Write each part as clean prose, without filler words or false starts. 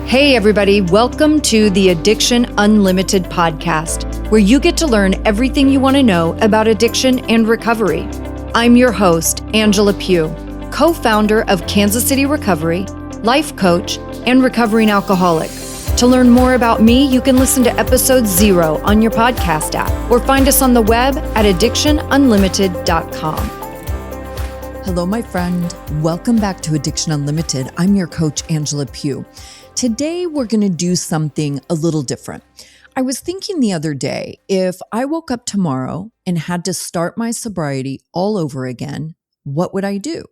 Hey everybody, welcome to the Addiction Unlimited podcast, where you get to learn everything you want to know about addiction and recovery. I'm your host, Angela Pugh, co-founder of Kansas City Recovery, life coach, and recovering alcoholic. To learn more about me, you can listen to episode 0 on your podcast app or find us on the web at addictionunlimited.com. Hello, my friend. Welcome back to Addiction Unlimited. I'm your coach, Angela Pugh. Today, we're going to do something a little different. I was thinking the other day, if I woke up tomorrow and had to start my sobriety all over again, what would I do?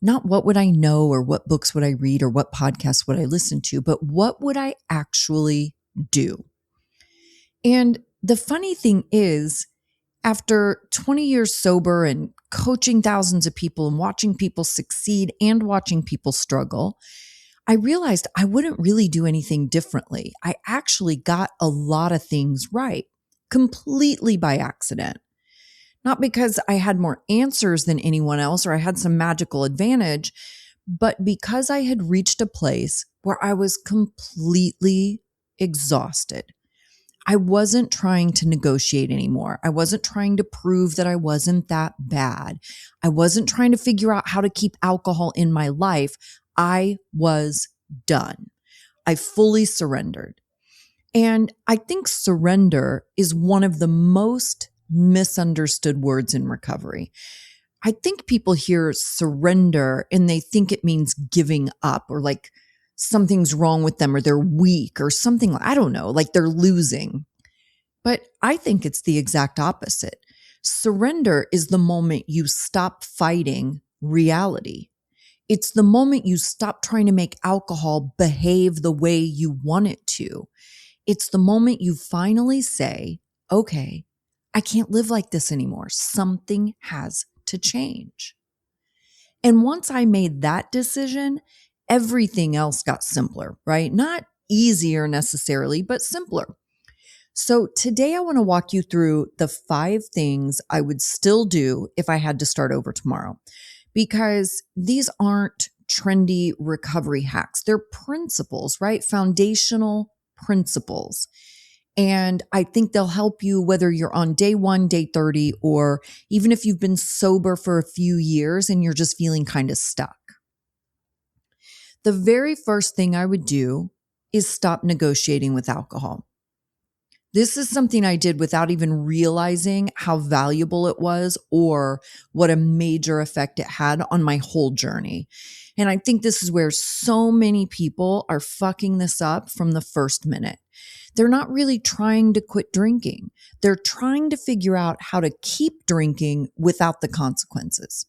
Not what would I know or what books would I read or what podcasts would I listen to, but what would I actually do? And the funny thing is, after 20 years sober and coaching thousands of people and watching people succeed and watching people struggle, I realized I wouldn't really do anything differently. I actually got a lot of things right, completely by accident. Not because I had more answers than anyone else or I had some magical advantage, but because I had reached a place where I was completely exhausted. I wasn't trying to negotiate anymore. I wasn't trying to prove that I wasn't that bad. I wasn't trying to figure out how to keep alcohol in my life. I was done. I fully surrendered. And I think surrender is one of the most misunderstood words in recovery. I think people hear surrender and they think it means giving up or like something's wrong with them or they're weak or something, I don't know, like they're losing. But I think it's the exact opposite. Surrender is the moment you stop fighting reality. It's the moment you stop trying to make alcohol behave the way you want it to. It's the moment you finally say, okay, I can't live like this anymore. Something has to change. And once I made that decision, everything else got simpler, right? Not easier necessarily, but simpler. So today I want to walk you through the 5 things I would still do if I had to start over tomorrow. Because these aren't trendy recovery hacks. They're principles, right? Foundational principles. And I think they'll help you whether you're on day 1, day 30, or even if you've been sober for a few years and you're just feeling kind of stuck. The very first thing I would do is stop negotiating with alcohol. This is something I did without even realizing how valuable it was or what a major effect it had on my whole journey. And I think this is where so many people are fucking this up from the first minute. They're not really trying to quit drinking. They're trying to figure out how to keep drinking without the consequences.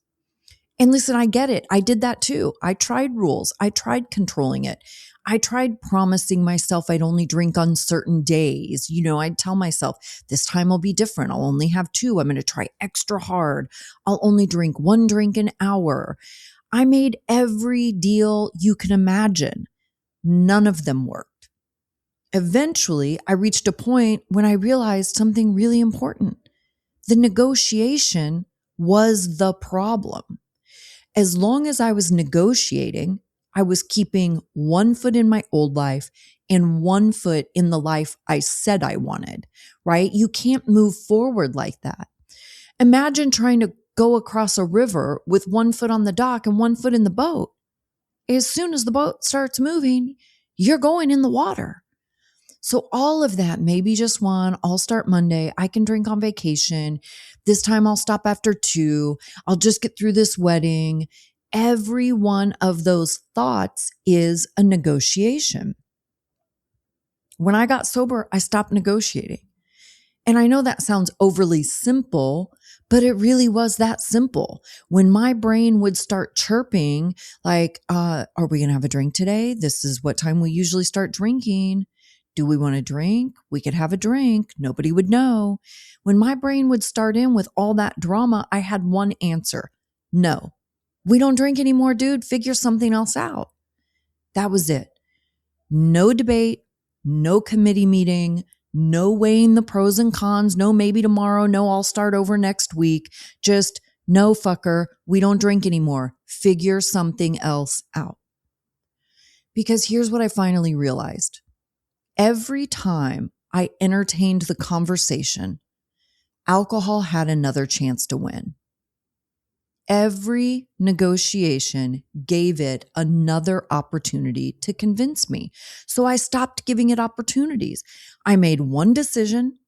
And listen, I get it. I did that too. I tried rules. I tried controlling it. I tried promising myself I'd only drink on certain days. I'd tell myself, this time will be different. I'll only have 2. I'm going to try extra hard. I'll only drink 1 drink an hour. I made every deal you can imagine. None of them worked. Eventually, I reached a point when I realized something really important. The negotiation was the problem. As long as I was negotiating, I was keeping 1 foot in my old life and 1 foot in the life I said I wanted, right? You can't move forward like that. Imagine trying to go across a river with 1 foot on the dock and 1 foot in the boat. As soon as the boat starts moving, you're going in the water. So all of that, maybe just 1, I'll start Monday. I can drink on vacation. This time I'll stop after 2. I'll just get through this wedding. Every one of those thoughts is a negotiation. When I got sober, I stopped negotiating. And I know that sounds overly simple, but it really was that simple. When my brain would start chirping like, are we going to have a drink today? This is what time we usually start drinking. Do we want to drink? We could have a drink. Nobody would know. When my brain would start in with all that drama, I had one answer. No, we don't drink anymore, dude. Figure something else out. That was it. No debate, no committee meeting, no weighing the pros and cons, no maybe tomorrow, no I'll start over next week. Just no fucker, we don't drink anymore. Figure something else out. Because here's what I finally realized. Every time I entertained the conversation, alcohol had another chance to win. Every negotiation gave it another opportunity to convince me. So I stopped giving it opportunities. I made one decision,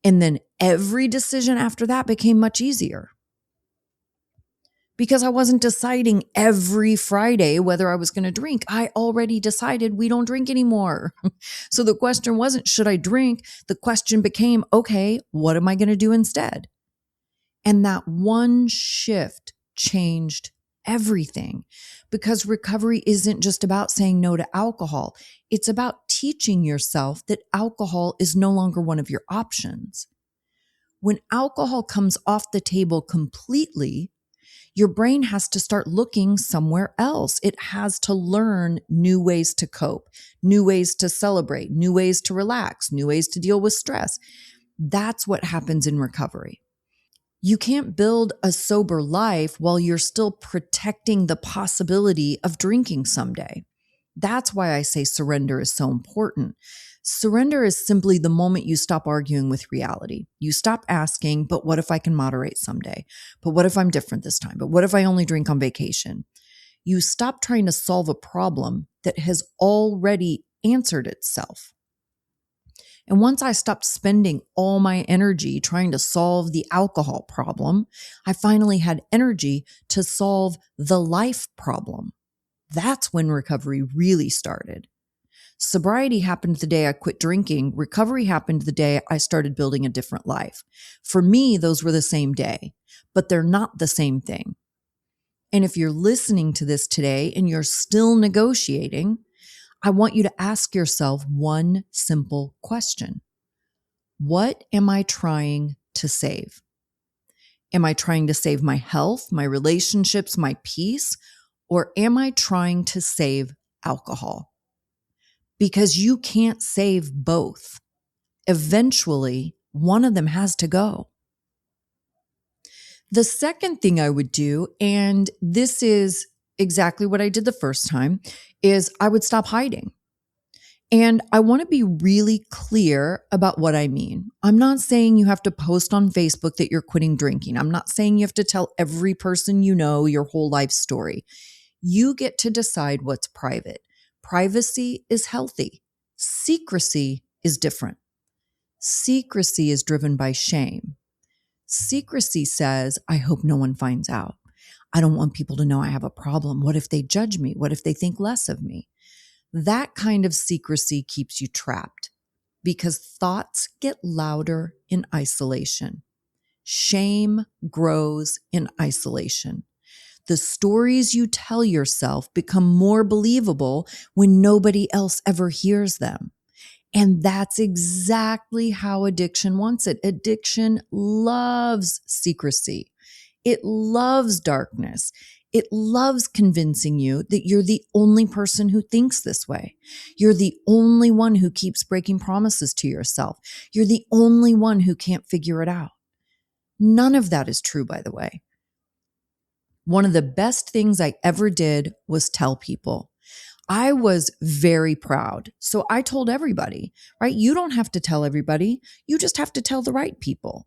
and then every decision after that became much easier. Because I wasn't deciding every Friday whether I was going to drink. I already decided we don't drink anymore. So the question wasn't, should I drink? The question became, okay, what am I going to do instead? And that one shift changed everything, because recovery isn't just about saying no to alcohol. It's about teaching yourself that alcohol is no longer one of your options. When alcohol comes off the table completely, your brain has to start looking somewhere else. It has to learn new ways to cope, new ways to celebrate, new ways to relax, new ways to deal with stress. That's what happens in recovery. You can't build a sober life while you're still protecting the possibility of drinking someday. That's why I say surrender is so important. Surrender is simply the moment you stop arguing with reality. You stop asking, but what if I can moderate someday? But what if I'm different this time? But what if I only drink on vacation? You stop trying to solve a problem that has already answered itself. And once I stopped spending all my energy trying to solve the alcohol problem, I finally had energy to solve the life problem. That's when recovery really started. Sobriety happened the day I quit drinking. Recovery happened the day I started building a different life. For me, those were the same day, but they're not the same thing. And if you're listening to this today and you're still negotiating, I want you to ask yourself one simple question. What am I trying to save? Am I trying to save my health, my relationships, my peace, or am I trying to save alcohol? Because you can't save both. Eventually, one of them has to go. The second thing I would do, and this is exactly what I did the first time, is I would stop hiding. And I want to be really clear about what I mean. I'm not saying you have to post on Facebook that you're quitting drinking. I'm not saying you have to tell every person you know your whole life story. You get to decide what's private. Privacy is healthy. Secrecy is different. Secrecy is driven by shame. Secrecy says, I hope no one finds out. I don't want people to know I have a problem. What if they judge me? What if they think less of me? That kind of secrecy keeps you trapped because thoughts get louder in isolation. Shame grows in isolation. The stories you tell yourself become more believable when nobody else ever hears them. And that's exactly how addiction wants it. Addiction loves secrecy. It loves darkness. It loves convincing you that you're the only person who thinks this way. You're the only one who keeps breaking promises to yourself. You're the only one who can't figure it out. None of that is true, by the way. One of the best things I ever did was tell people. I was very proud. So I told everybody, right? You don't have to tell everybody. You just have to tell the right people.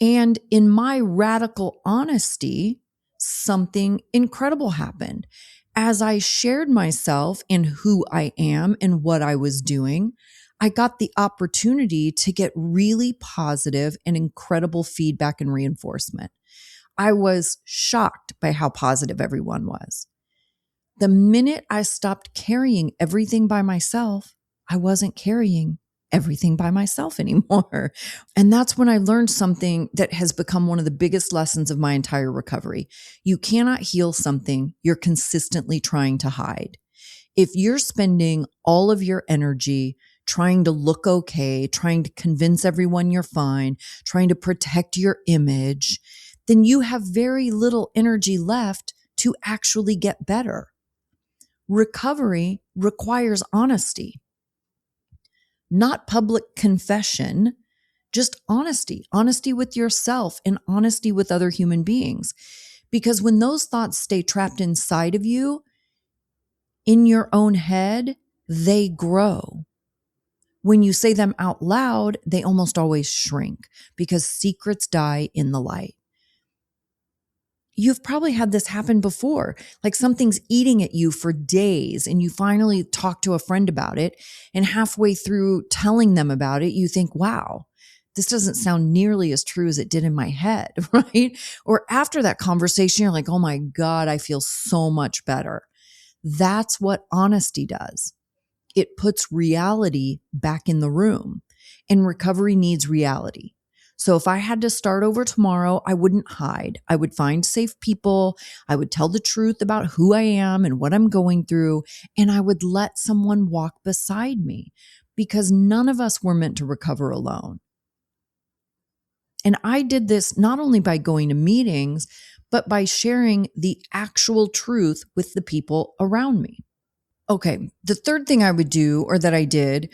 And in my radical honesty, something incredible happened. As I shared myself and who I am and what I was doing, I got the opportunity to get really positive and incredible feedback and reinforcement. I was shocked by how positive everyone was. The minute I stopped carrying everything by myself, I wasn't carrying everything by myself anymore. And that's when I learned something that has become one of the biggest lessons of my entire recovery. You cannot heal something you're consistently trying to hide. If you're spending all of your energy trying to look okay, trying to convince everyone you're fine, trying to protect your image, then you have very little energy left to actually get better. Recovery requires honesty. Not public confession, just honesty with yourself and honesty with other human beings. Because when those thoughts stay trapped inside of you, in your own head, they grow. When you say them out loud, they almost always shrink because secrets die in the light. You've probably had this happen before, like something's eating at you for days and you finally talk to a friend about it. And halfway through telling them about it, you think, wow, this doesn't sound nearly as true as it did in my head, right? Or after that conversation, you're like, oh my God, I feel so much better. That's what honesty does. It puts reality back in the room, and recovery needs reality. So if I had to start over tomorrow, I wouldn't hide. I would find safe people. I would tell the truth about who I am and what I'm going through, and I would let someone walk beside me because none of us were meant to recover alone. And I did this not only by going to meetings, but by sharing the actual truth with the people around me. Okay, the third thing I would do, or that I did,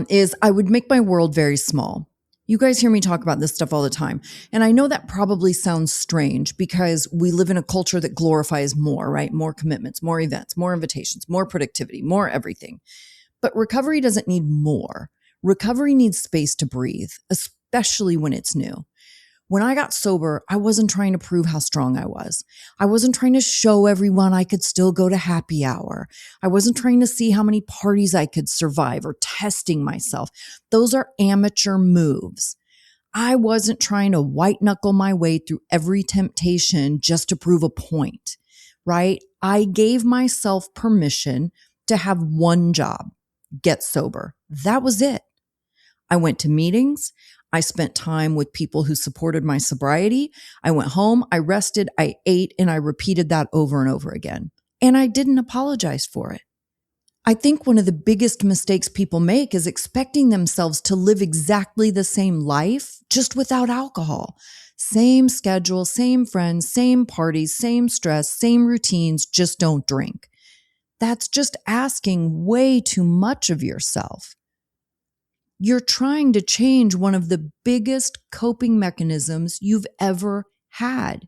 is I would make my world very small. You guys hear me talk about this stuff all the time. And I know that probably sounds strange because we live in a culture that glorifies more, right? More commitments, more events, more invitations, more productivity, more everything. But recovery doesn't need more. Recovery needs space to breathe, especially when it's new. When I got sober, I wasn't trying to prove how strong I was. I wasn't trying to show everyone I could still go to happy hour. I wasn't trying to see how many parties I could survive or testing myself. Those are amateur moves. I wasn't trying to white knuckle my way through every temptation just to prove a point, right? I gave myself permission to have one job, get sober. That was it. I went to meetings. I spent time with people who supported my sobriety. I went home, I rested, I ate, and I repeated that over and over again. And I didn't apologize for it. I think one of the biggest mistakes people make is expecting themselves to live exactly the same life, just without alcohol. Same schedule, same friends, same parties, same stress, same routines, just don't drink. That's just asking way too much of yourself. You're trying to change one of the biggest coping mechanisms you've ever had.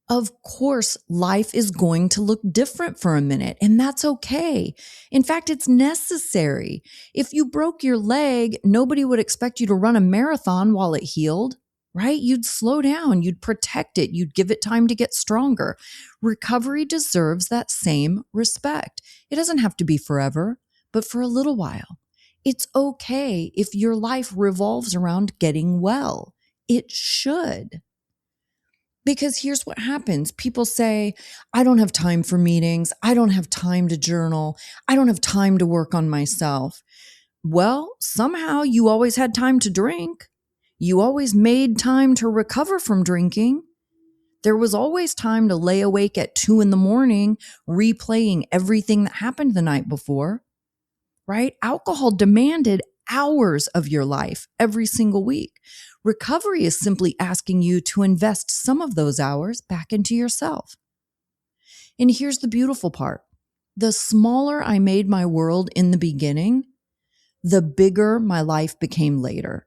Of course, life is going to look different for a minute, and that's okay. In fact, it's necessary. If you broke your leg, nobody would expect you to run a marathon while it healed, right? You'd slow down, you'd protect it, you'd give it time to get stronger. Recovery deserves that same respect. It doesn't have to be forever, but for a little while. It's okay if your life revolves around getting well. It should. Because here's what happens. People say, I don't have time for meetings. I don't have time to journal. I don't have time to work on myself. Well, somehow you always had time to drink. You always made time to recover from drinking. There was always time to lay awake at 2 a.m, replaying everything that happened the night before. Right? Alcohol demanded hours of your life every single week. Recovery is simply asking you to invest some of those hours back into yourself. And here's the beautiful part. The smaller I made my world in the beginning, the bigger my life became later,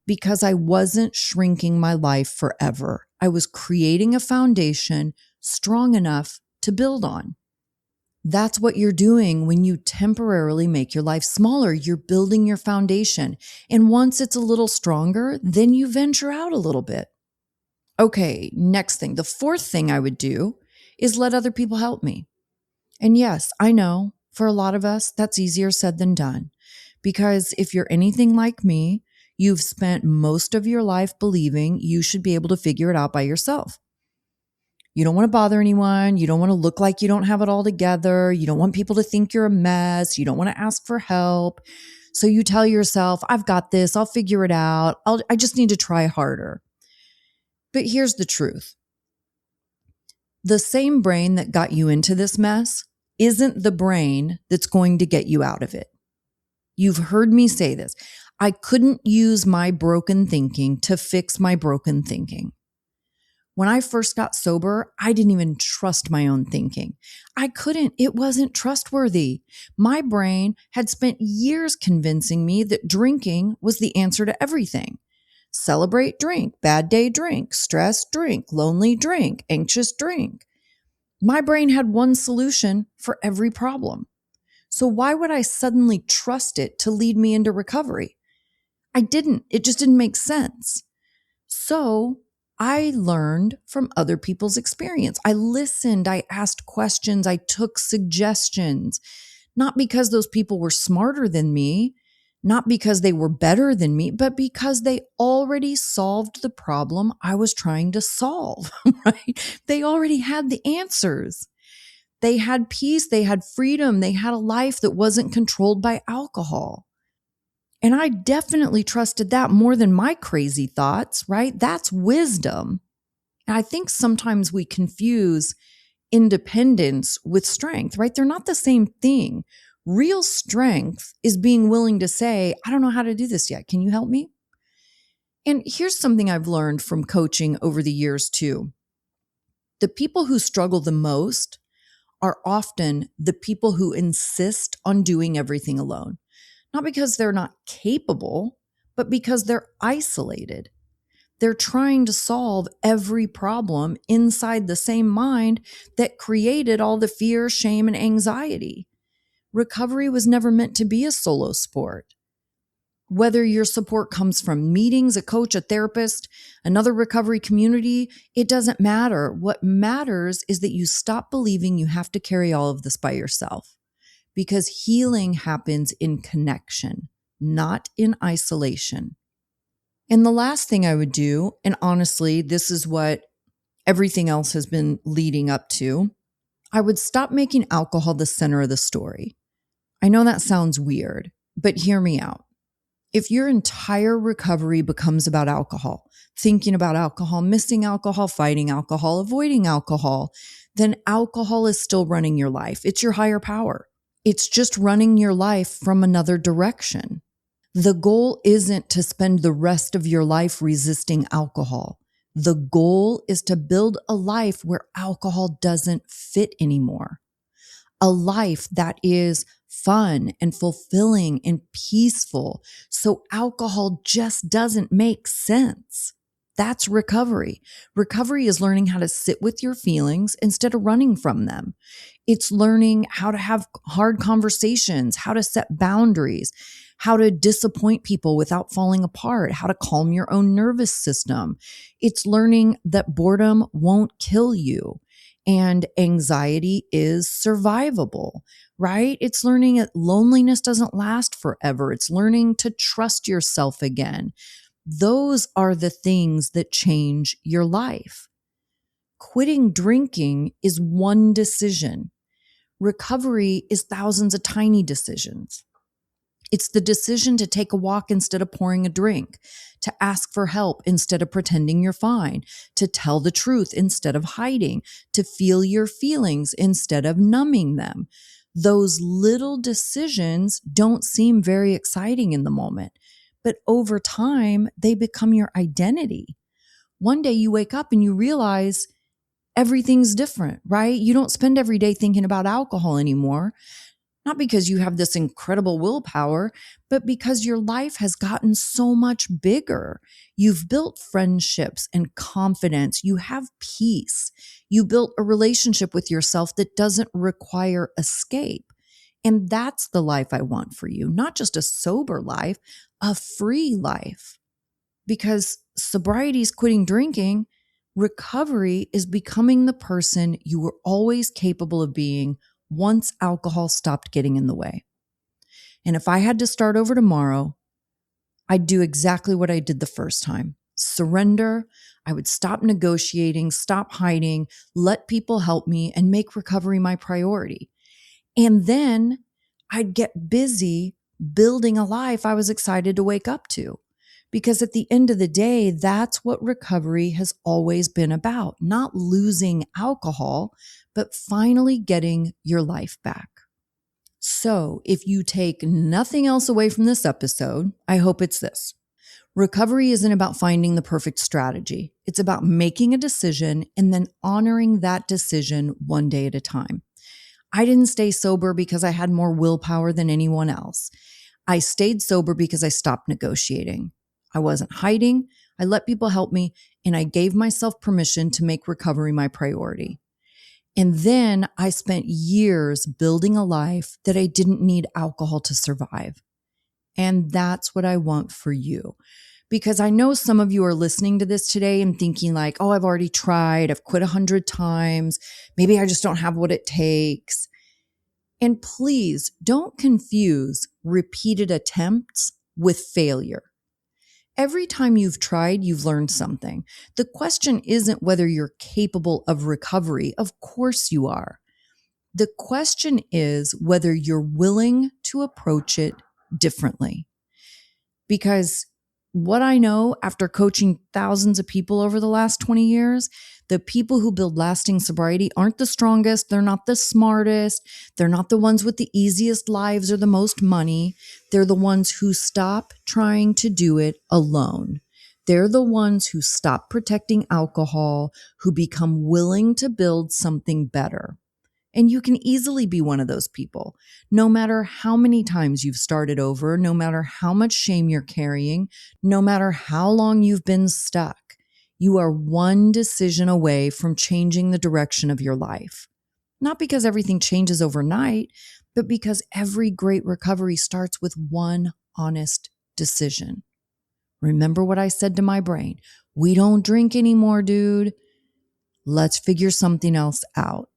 because I wasn't shrinking my life forever. I was creating a foundation strong enough to build on. That's what you're doing when you temporarily make your life smaller. You're building your foundation. And once it's a little stronger, then you venture out a little bit. Okay, next thing. The fourth thing I would do is let other people help me. And yes, I know for a lot of us, that's easier said than done. Because if you're anything like me, you've spent most of your life believing you should be able to figure it out by yourself. You don't want to bother anyone. You don't want to look like you don't have it all together. You don't want people to think you're a mess. You don't want to ask for help. So you tell yourself, I've got this. I'll figure it out. I just need to try harder. But here's the truth. The same brain that got you into this mess isn't the brain that's going to get you out of it. You've heard me say this. I couldn't use my broken thinking to fix my broken thinking. When I first got sober, I didn't even trust my own thinking. I couldn't. It wasn't trustworthy. My brain had spent years convincing me that drinking was the answer to everything. Celebrate, drink. Bad day, drink. Stress, drink. Lonely, drink. Anxious, drink. My brain had one solution for every problem. So why would I suddenly trust it to lead me into recovery? I didn't. It just didn't make sense. So I learned from other people's experience. I listened, I asked questions, I took suggestions, not because those people were smarter than me, not because they were better than me, but because they already solved the problem I was trying to solve, right? They already had the answers. They had peace, they had freedom, they had a life that wasn't controlled by alcohol. And I definitely trusted that more than my crazy thoughts, right? That's wisdom. And I think sometimes we confuse independence with strength, right? They're not the same thing. Real strength is being willing to say, I don't know how to do this yet. Can you help me? And here's something I've learned from coaching over the years too. The people who struggle the most are often the people who insist on doing everything alone. Not because they're not capable, but because they're isolated. They're trying to solve every problem inside the same mind that created all the fear, shame, and anxiety. Recovery was never meant to be a solo sport. Whether your support comes from meetings, a coach, a therapist, another recovery community, it doesn't matter. What matters is that you stop believing you have to carry all of this by yourself. Because healing happens in connection, not in isolation. And the last thing I would do, and honestly, this is what everything else has been leading up to, I would stop making alcohol the center of the story. I know that sounds weird, but hear me out. If your entire recovery becomes about alcohol, thinking about alcohol, missing alcohol, fighting alcohol, avoiding alcohol, then alcohol is still running your life. It's your higher power. It's just running your life from another direction. The goal isn't to spend the rest of your life resisting alcohol. The goal is to build a life where alcohol doesn't fit anymore. A life that is fun and fulfilling and peaceful. So alcohol just doesn't make sense. That's recovery. Recovery is learning how to sit with your feelings instead of running from them. It's learning how to have hard conversations, how to set boundaries, how to disappoint people without falling apart, how to calm your own nervous system. It's learning that boredom won't kill you and anxiety is survivable, right? It's learning that loneliness doesn't last forever. It's learning to trust yourself again. Those are the things that change your life. Quitting drinking is one decision. Recovery is thousands of tiny decisions. It's the decision to take a walk instead of pouring a drink, to ask for help instead of pretending you're fine, to tell the truth instead of hiding, to feel your feelings instead of numbing them. Those little decisions don't seem very exciting in the moment, but over time, they become your identity. One day you wake up and you realize everything's different, right? You don't spend every day thinking about alcohol anymore. Not because you have this incredible willpower, but because your life has gotten so much bigger. You've built friendships and confidence. You have peace. You built a relationship with yourself that doesn't require escape. And that's the life I want for you, not just a sober life, a free life. Because sobriety is quitting drinking. Recovery is becoming the person you were always capable of being once alcohol stopped getting in the way. And if I had to start over tomorrow, I'd do exactly what I did the first time. Surrender. I would stop negotiating, stop hiding, let people help me, and make recovery my priority. And then I'd get busy building a life I was excited to wake up to. Because at the end of the day, that's what recovery has always been about. Not losing alcohol, but finally getting your life back. So if you take nothing else away from this episode, I hope it's this. Recovery isn't about finding the perfect strategy. It's about making a decision and then honoring that decision one day at a time. I didn't stay sober because I had more willpower than anyone else. I stayed sober because I stopped negotiating. I wasn't hiding. I let people help me, and I gave myself permission to make recovery my priority. And then I spent years building a life that I didn't need alcohol to survive. And that's what I want for you. Because I know some of you are listening to this today and thinking like, oh, I've already tried. I've quit 100 times. Maybe I just don't have what it takes. And please don't confuse repeated attempts with failure. Every time you've tried, you've learned something. The question isn't whether you're capable of recovery. Of course you are. The question is whether you're willing to approach it differently. Because what I know after coaching thousands of people over the last 20 years, the people who build lasting sobriety aren't the strongest. They're not the smartest. They're not the ones with the easiest lives or the most money. They're the ones who stop trying to do it alone. They're the ones who stop protecting alcohol, who become willing to build something better. And you can easily be one of those people. No matter how many times you've started over, no matter how much shame you're carrying, no matter how long you've been stuck, you are one decision away from changing the direction of your life. Not because everything changes overnight, but because every great recovery starts with one honest decision. Remember what I said to my brain. We don't drink anymore, dude. Let's figure something else out.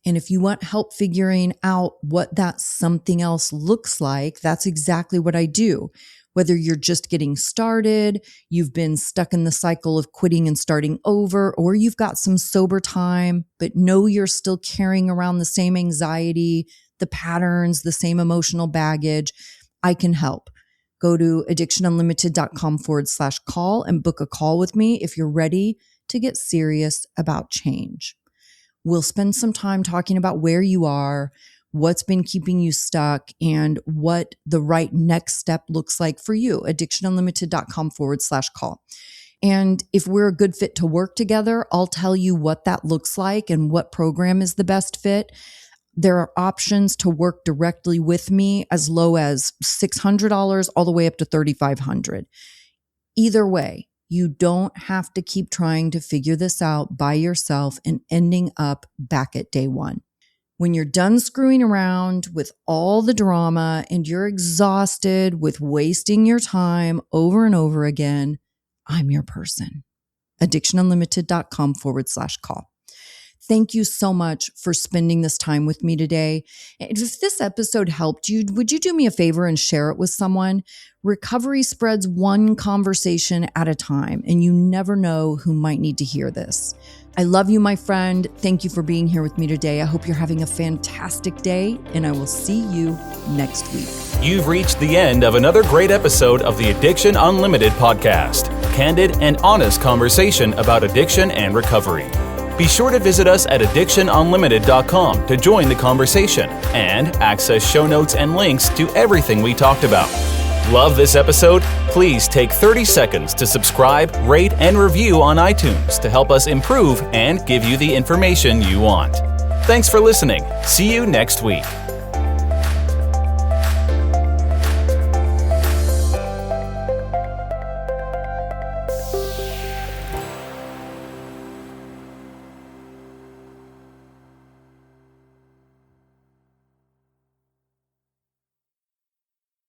And if you want help figuring out what that something else looks like, that's exactly what I do. Whether you're just getting started, you've been stuck in the cycle of quitting and starting over, or you've got some sober time, but know you're still carrying around the same anxiety, the patterns, the same emotional baggage, I can help. Go to addictionunlimited.com/call and book a call with me if you're ready to get serious about change. We'll spend some time talking about where you are, what's been keeping you stuck, and what the right next step looks like for you. addictionunlimited.com/call. And if we're a good fit to work together, I'll tell you what that looks like and what program is the best fit. There are options to work directly with me as low as $600 all the way up to $3,500. Either way, you don't have to keep trying to figure this out by yourself and ending up back at day one. When you're done screwing around with all the drama and you're exhausted with wasting your time over and over again, I'm your person. addictionunlimited.com/call. Thank you so much for spending this time with me today. If this episode helped you, would you do me a favor and share it with someone? Recovery spreads one conversation at a time, and you never know who might need to hear this. I love you, my friend. Thank you for being here with me today. I hope you're having a fantastic day, and I will see you next week. You've reached the end of another great episode of the Addiction Unlimited podcast. Candid and honest conversation about addiction and recovery. Be sure to visit us at addictionunlimited.com to join the conversation and access show notes and links to everything we talked about. Love this episode? Please take 30 seconds to subscribe, rate, and review on iTunes to help us improve and give you the information you want. Thanks for listening. See you next week.